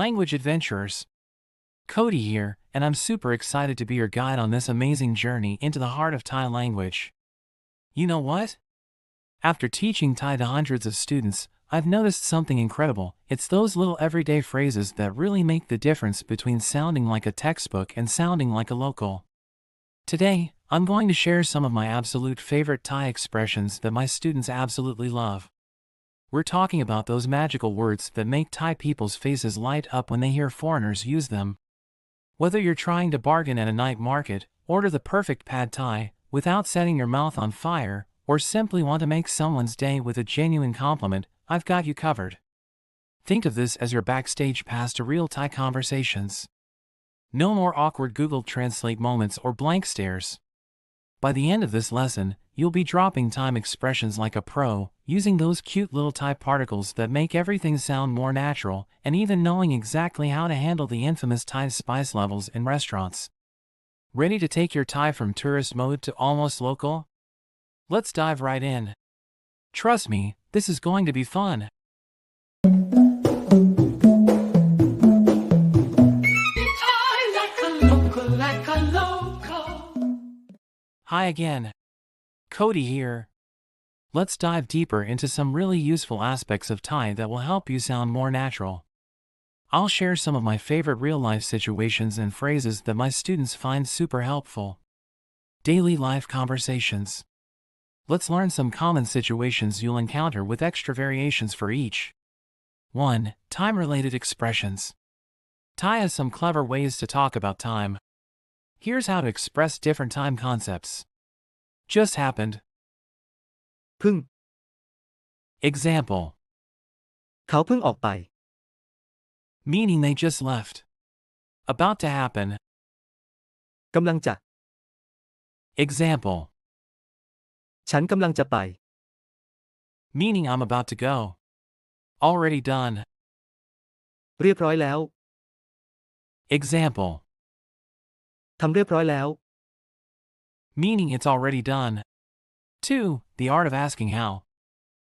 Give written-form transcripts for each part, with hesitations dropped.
Language adventurers. Cody here, and I'm super excited to be your guide on this amazing journey into the heart of Thai language. You know what? After teaching Thai to hundreds of students, I've noticed something incredible. It's those little everyday phrases that really make the difference between sounding like a textbook and sounding like a local. Today, I'm going to share some of my absolute favorite Thai expressions that my students absolutely love. We're talking about those magical words that make Thai people's faces light up when they hear foreigners use them. Whether you're trying to bargain at a night market, order the perfect pad Thai without setting your mouth on fire, or simply want to make someone's day with a genuine compliment, I've got you covered. Think of this as your backstage pass to real Thai conversations. No more awkward Google Translate moments or blank stares. By the end of this lesson, you'll be dropping time expressions like a pro, using those cute little Thai particles that make everything sound more natural, and even knowing exactly how to handle the infamous Thai spice levels in restaurants. Ready to take your Thai from tourist mode to almost local? Let's dive right in. Trust me, this is going to be fun. Hi again. Cody here. Let's dive deeper into some really useful aspects of Thai that will help you sound more natural. I'll share some of my favorite real-life situations and phrases that my students find super helpful. Daily life conversations. Let's learn some common situations you'll encounter with extra variations for each. 1. Time-related expressions. Thai has some clever ways to talk about time. Here's how to express different time concepts. Just happened. เพิ่ง Example. เขาเพิ่งออกไป Meaning they just left. About to happen. กำลังจะ Example. ฉันกำลังจะไป Meaning I'm about to go. Already done. เรียบร้อยแล้ว Example. ทำเรียบร้อยแล้ว Meaning it's already done. 2. The art of asking how.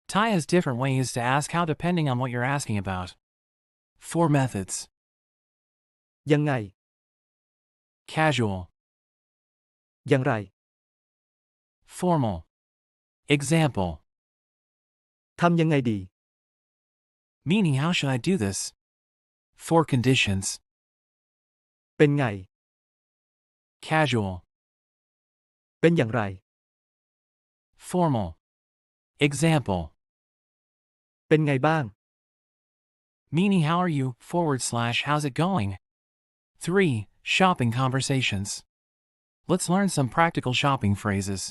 Thai has different ways to ask how depending on what you're asking about. 4 methods. ยังไง Casual. อย่างไร Formal. Example. ทำยังไงดี Meaning how should I do this? 4 conditions. เป็นไง Casual. เป็นอย่างไร Formal. Example. เป็นไงบ้าง Meaning how are you, / how's it going? 3. Shopping conversations. Let's learn some practical shopping phrases.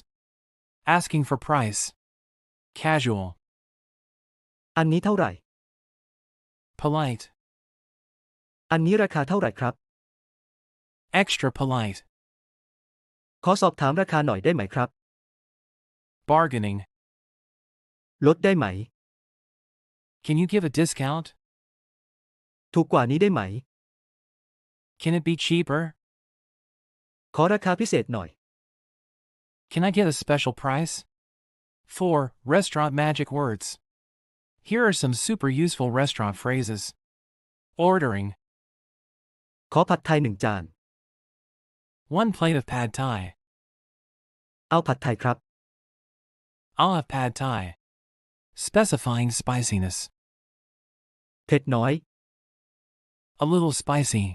Asking for price. Casual. อันนี้เท่าไหร่ Polite. อันนี้ราคาเท่าไหร่ครับ Extra polite. ขอสอบถามราคาหน่อยได้ไหมครับ Bargaining. ลดได้ไหม Can you give a discount? ถูกกว่านี้ได้ไหม Can it be cheaper? ขอราคาพิเศษหน่อย Can I get a special price? 4. Restaurant magic words. Here are some super useful restaurant phrases. Ordering. ขอผัดไทย1 จาน 1 plate of pad Thai. เอาผัดไทยครับ I'll have pad Thai. Specifying spiciness. เผ็ดน้อย A little spicy.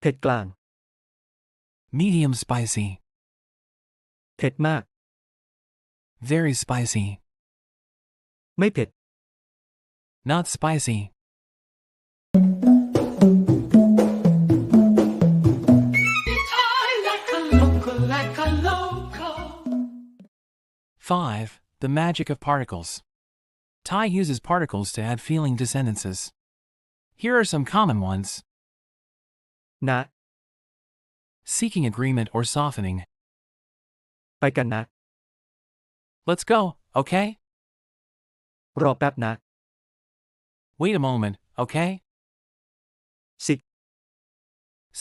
เผ็ดกลาง Medium spicy. เผ็ดมาก Very spicy. ไม่เผ็ด Not spicy. Five. The magic of particles. Thai uses particles to add feeling to sentences. Here are some common ones. นะ Seeking agreement or softening. ไปกันนะ Let's go, okay? รอแป๊บนะ Wait a moment, okay? สิ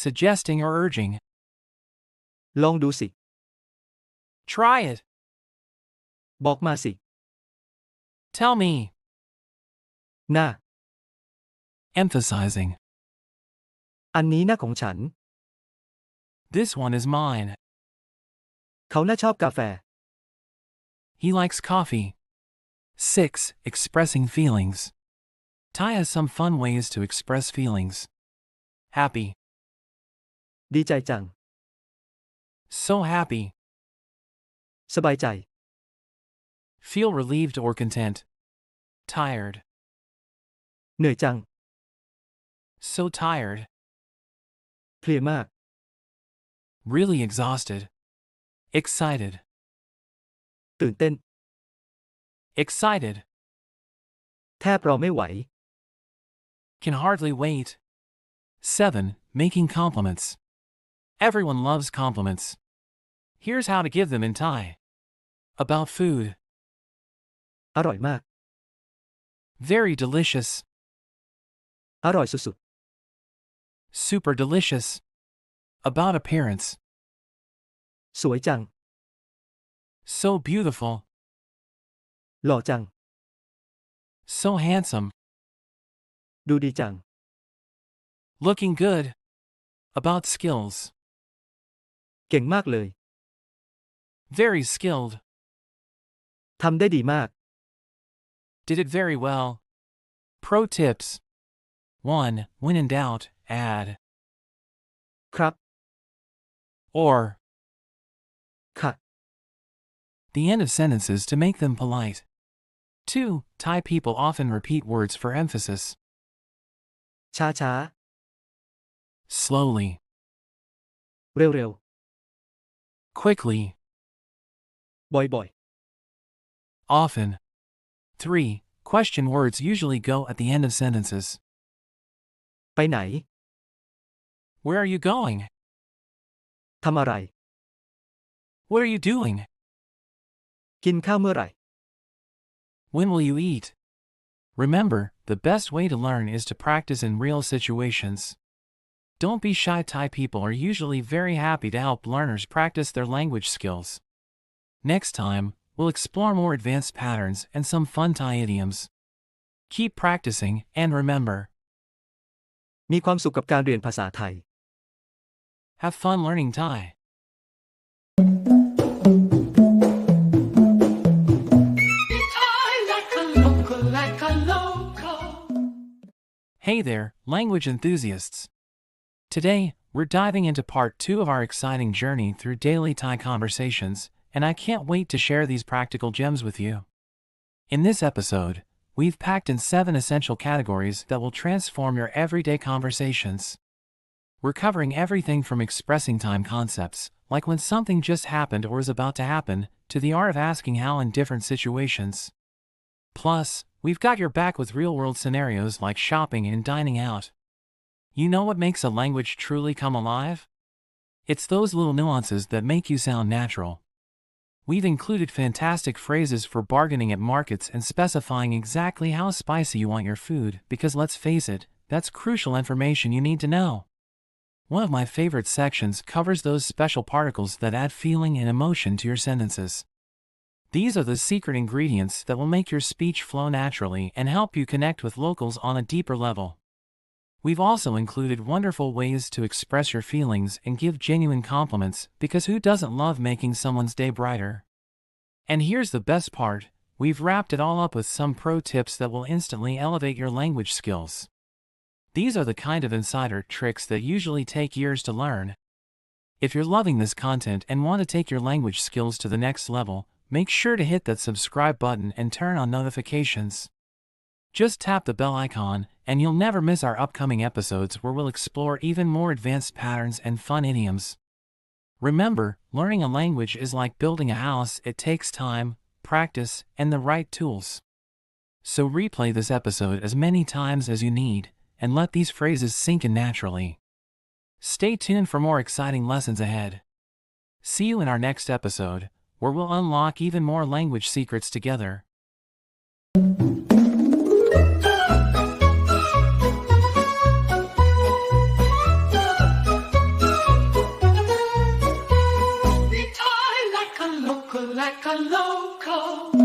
Suggesting or urging. ลองดูสิ Try it. บอกมาสิ Tell me. น่า emphasizing. อันนี้น่าของฉัน This one is mine. เขาน่าชอบกาแฟ He likes coffee. 6. Expressing feelings. Ty has some fun ways to express feelings. Happy. ดีใจจัง So happy. สบายใจ Feel relieved or content. Tired. เหนื่อยจัง So tired. เพลียมาก Really exhausted. Excited. ตื่นเต้น Excited. แทบรอไม่ไหว Can hardly wait. 7. Making compliments. Everyone loves compliments. Here's how to give them in Thai. About food. อร่อยมาก Very delicious. อร่อยสุด Super delicious. About appearance. ๆ สวยจัง So beautiful. หล่อจัง So handsome. ดูดีจัง Looking good. About skills. เก่งมากเลย Very skilled. ทำได้ดีมาก Did it very well. Pro tips. 1. When in doubt, add ครับ or ค่ะ the end of sentences to make them polite. 2. Thai people often repeat words for emphasis. ช้า Slowly. ๆ เร็ว Quickly. ๆ บ่อย Often. 3. Question words usually go at the end of sentences. ๆ ไปไหน Where are you going? ทำอะไร What are you doing? กินข้าวเมื่อไหร่ When will you eat? Remember, the best way to learn is to practice in real situations. Don't be shy. Thai people are usually very happy to help learners practice their language skills. Next time, we'll explore more advanced patterns and some fun Thai idioms. Keep practicing, and remember, มีความสุขกับการเรียนภาษาไทย have fun learning Thai. Hey there, language enthusiasts. Today, we're diving into part 2 of our exciting journey through daily Thai conversations, and I can't wait to share these practical gems with you. In this episode, we've packed in 7 essential categories that will transform your everyday conversations. We're covering everything from expressing time concepts, like when something just happened or is about to happen, to the art of asking how in different situations. Plus, we've got your back with real-world scenarios like shopping and dining out. You know what makes a language truly come alive? It's those little nuances that make you sound natural. We've included fantastic phrases for bargaining at markets and specifying exactly how spicy you want your food, because let's face it, that's crucial information you need to know. One of my favorite sections covers those special particles that add feeling and emotion to your sentences. These are the secret ingredients that will make your speech flow naturally and help you connect with locals on a deeper level. We've also included wonderful ways to express your feelings and give genuine compliments, because who doesn't love making someone's day brighter? And here's the best part, we've wrapped it all up with some pro tips that will instantly elevate your language skills. These are the kind of insider tricks that usually take years to learn. If you're loving this content and want to take your language skills to the next level, make sure to hit that subscribe button and turn on notifications. Just tap the bell icon, and you'll never miss our upcoming episodes where we'll explore even more advanced patterns and fun idioms. Remember, learning a language is like building a house. It takes time, practice, and the right tools. So replay this episode as many times as you need, and let these phrases sink in naturally. Stay tuned for more exciting lessons ahead. See you in our next episode, where we'll unlock even more language secrets together. Like a local, like a local.